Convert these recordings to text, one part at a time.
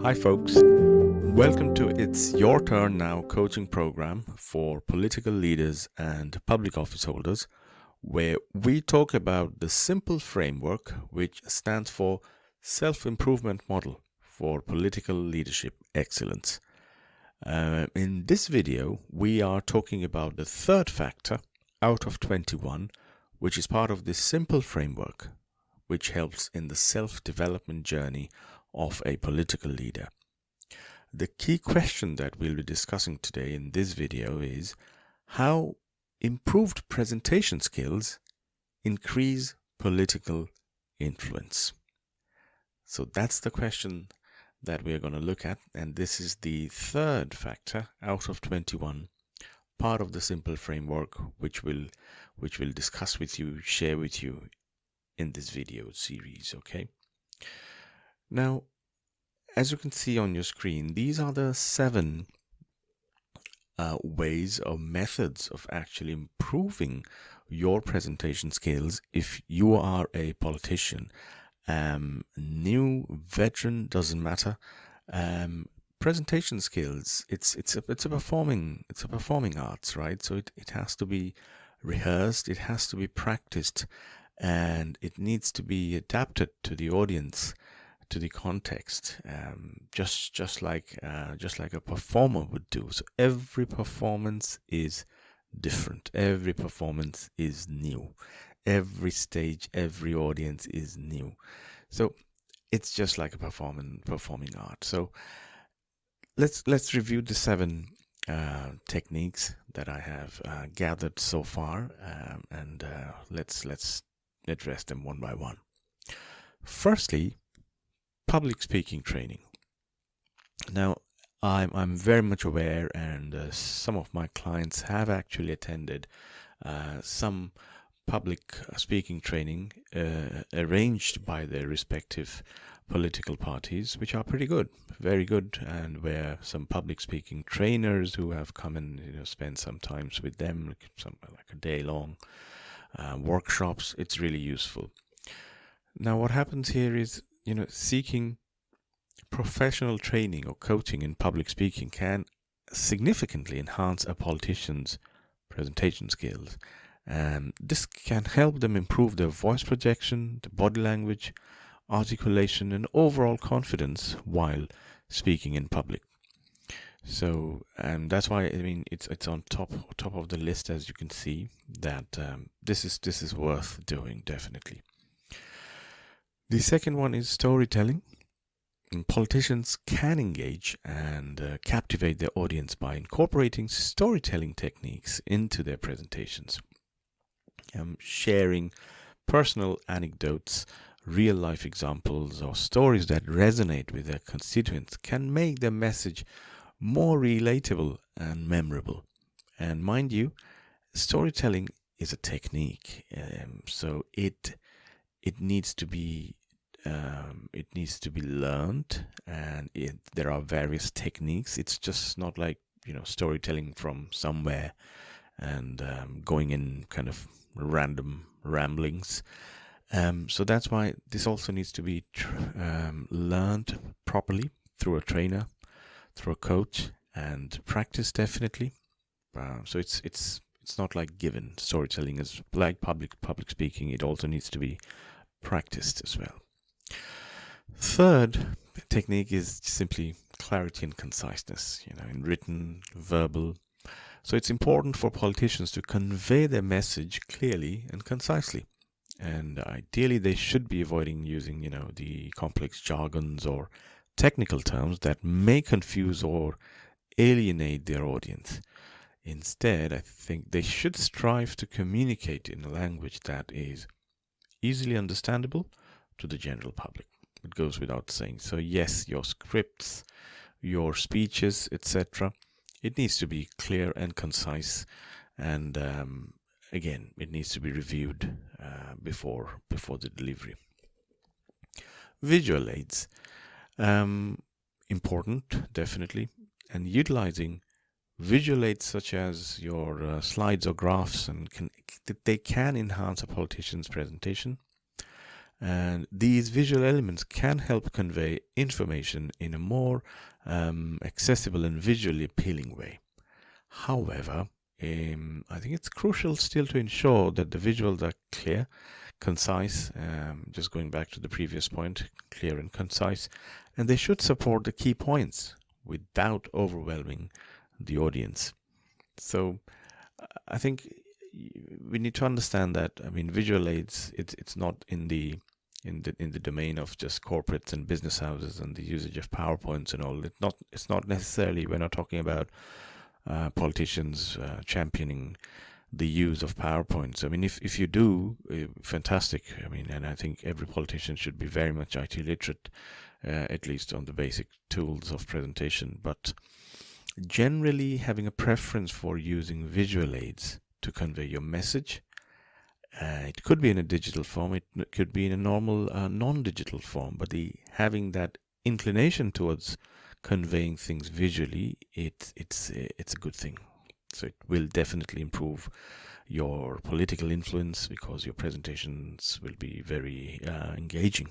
Hi, folks. Welcome to It's Your Turn Now coaching program for political leaders and public office holders, where we talk about the simple framework which stands for Self-Improvement Model for Political Leadership Excellence. In this video, we are talking about the third factor out of 21, which is part of this simple framework, which helps in the self-development journey of a political leader. The key question that we'll be discussing today in this video is how improved presentation skills increase political influence. So that's the question that we're going to look at, and this is the third factor out of 21, part of the simple framework which we'll discuss with you, share with you in this video series. Okay. Now, as you can see on your screen, these are the 7 ways or methods of actually improving your presentation skills if you are a politician. New, veteran, doesn't matter. Presentation skills, it's a performing arts, right? So it has to be rehearsed, it has to be practiced, and it needs to be adapted to the audience, to the context, just like a performer would do. So every performance is different. Every performance is new. Every stage, every audience is new. So it's just like a performing art. So let's review the 7 techniques that I have gathered so far, and let's address them one by one. Firstly, public speaking training. Now, I'm very much aware, and some of my clients have actually attended some public speaking training arranged by their respective political parties, which are pretty good, very good, and where some public speaking trainers who have come and spend some times with them, like a day-long workshops. It's really useful. Now, what happens here is, seeking professional training or coaching in public speaking can significantly enhance a politician's presentation skills. And this can help them improve their voice projection, the body language, articulation, and overall confidence while speaking in public. So, and that's why it's on top of the list, as you can see, that this is worth doing, definitely. The second one is storytelling. And politicians can engage and captivate their audience by incorporating storytelling techniques into their presentations. Sharing personal anecdotes, real-life examples, or stories that resonate with their constituents can make their message more relatable and memorable. And mind you, storytelling is a technique, so it needs to be learned, and there are various techniques. It's just not like storytelling from somewhere and going in kind of random ramblings. So that's why this also needs to be learned properly through a trainer, through a coach, and practice, definitely. So it's not like given. Storytelling is like public speaking. It also needs to be practiced as well. Third technique is simply clarity and conciseness, in written, verbal. So it's important for politicians to convey their message clearly and concisely. And ideally, they should be avoiding using, the complex jargons or technical terms that may confuse or alienate their audience. Instead, I think they should strive to communicate in a language that is easily understandable to the general public. It goes without saying. So yes, your scripts, your speeches, etc., it needs to be clear and concise, and again, it needs to be reviewed before the delivery. Visual aids, important, definitely, and utilizing visual aids such as your slides or graphs, and they can enhance a politician's presentation. And these visual elements can help convey information in a more accessible and visually appealing way. However, I think it's crucial still to ensure that the visuals are clear, concise, just going back to the previous point, clear and concise, and they should support the key points without overwhelming the audience. So I think we need to understand that, I mean, visual aids, it's not in the domain of just corporates and business houses and the usage of PowerPoints and all. It's not necessarily, we're not talking about politicians championing the use of PowerPoints. I mean, if you do, fantastic. I mean, and I think every politician should be very much IT literate, at least on the basic tools of presentation. But generally, having a preference for using visual aids to convey your message. It could be in a digital form. It could be in a normal non-digital form. But having that inclination towards conveying things visually, it's a good thing. So it will definitely improve your political influence because your presentations will be very engaging.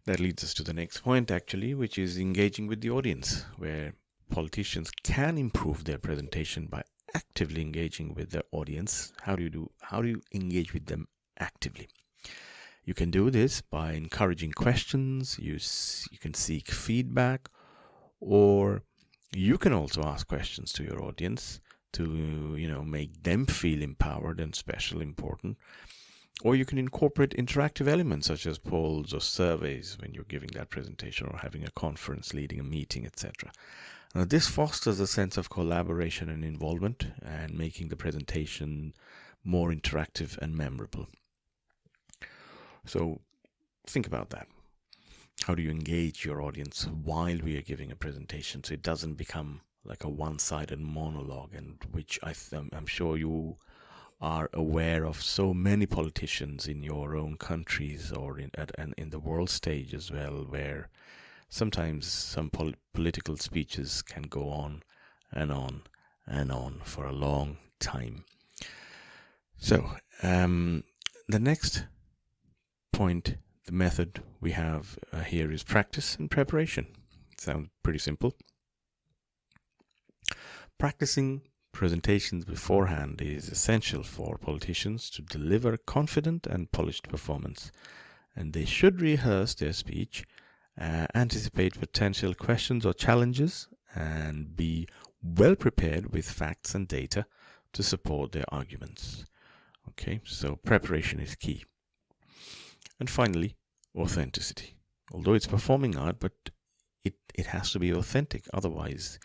That leads us to the next point, actually, which is engaging with the audience, where politicians can improve their presentation by actively engaging with their audience. How do you engage with them actively? You can do this by encouraging questions. You can seek feedback, or you can also ask questions to your audience to make them feel empowered and special, important. Or you can incorporate interactive elements such as polls or surveys when you're giving that presentation or having a conference, leading a meeting, etc. Now, this fosters a sense of collaboration and involvement and making the presentation more interactive and memorable. So think about that. How do you engage your audience while we are giving a presentation so it doesn't become like a one-sided monologue, and which I'm sure you are aware of so many politicians in your own countries or in the world stage as well, where sometimes some political speeches can go on and on and on for a long time. So the next point, the method we have here is practice and preparation. Sounds pretty simple. Practicing presentations beforehand is essential for politicians to deliver confident and polished performance, and they should rehearse their speech, anticipate potential questions or challenges, and be well prepared with facts and data to support their arguments. Okay, so preparation is key. And finally, authenticity. Although it's performing art, but it has to be authentic. Otherwise,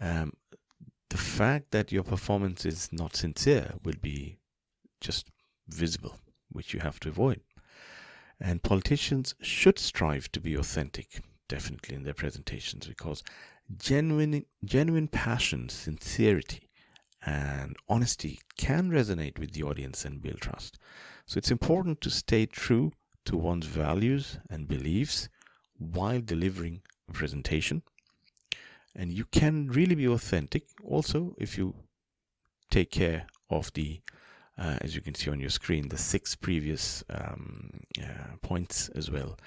the fact that your performance is not sincere will be just visible, which you have to avoid. And politicians should strive to be authentic, definitely, in their presentations, because genuine passion, sincerity, and honesty can resonate with the audience and build trust. So it's important to stay true to one's values and beliefs while delivering a presentation. And you can really be authentic also if you take care of the, as you can see on your screen, the 6 previous points as well,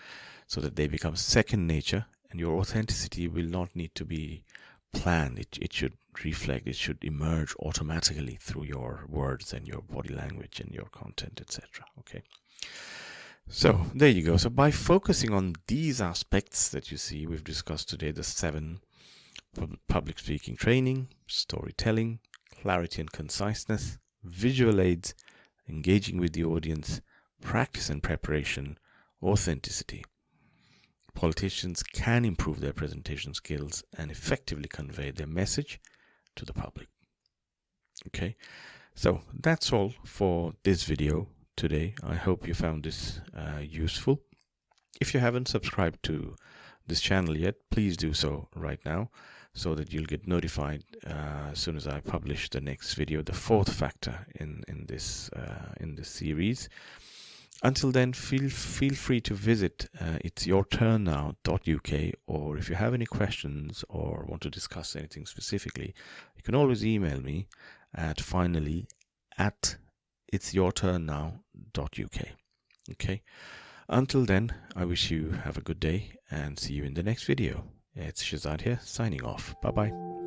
so that they become second nature, and your authenticity will not need to be planned. It should reflect, it should emerge automatically through your words and your body language and your content, etc. Okay. So there you go. So by focusing on these aspects that you see we've discussed today, the 7: public speaking training, storytelling, clarity and conciseness, visual aids, engaging with the audience, practice and preparation, authenticity, politicians can improve their presentation skills and effectively convey their message to the public. Okay, so that's all for this video today. I hope you found this useful. If you haven't subscribed to this channel yet, please do so right now, so that you'll get notified as soon as I publish the next video, the 4th factor in this series. Until then, feel free to visit itsyourturnnow.uk, or if you have any questions or want to discuss anything specifically, you can always email me at finally@itsyourturnnow.uk. Okay. Until then, I wish you have a good day and see you in the next video. It's Shehzaad here, signing off. Bye bye.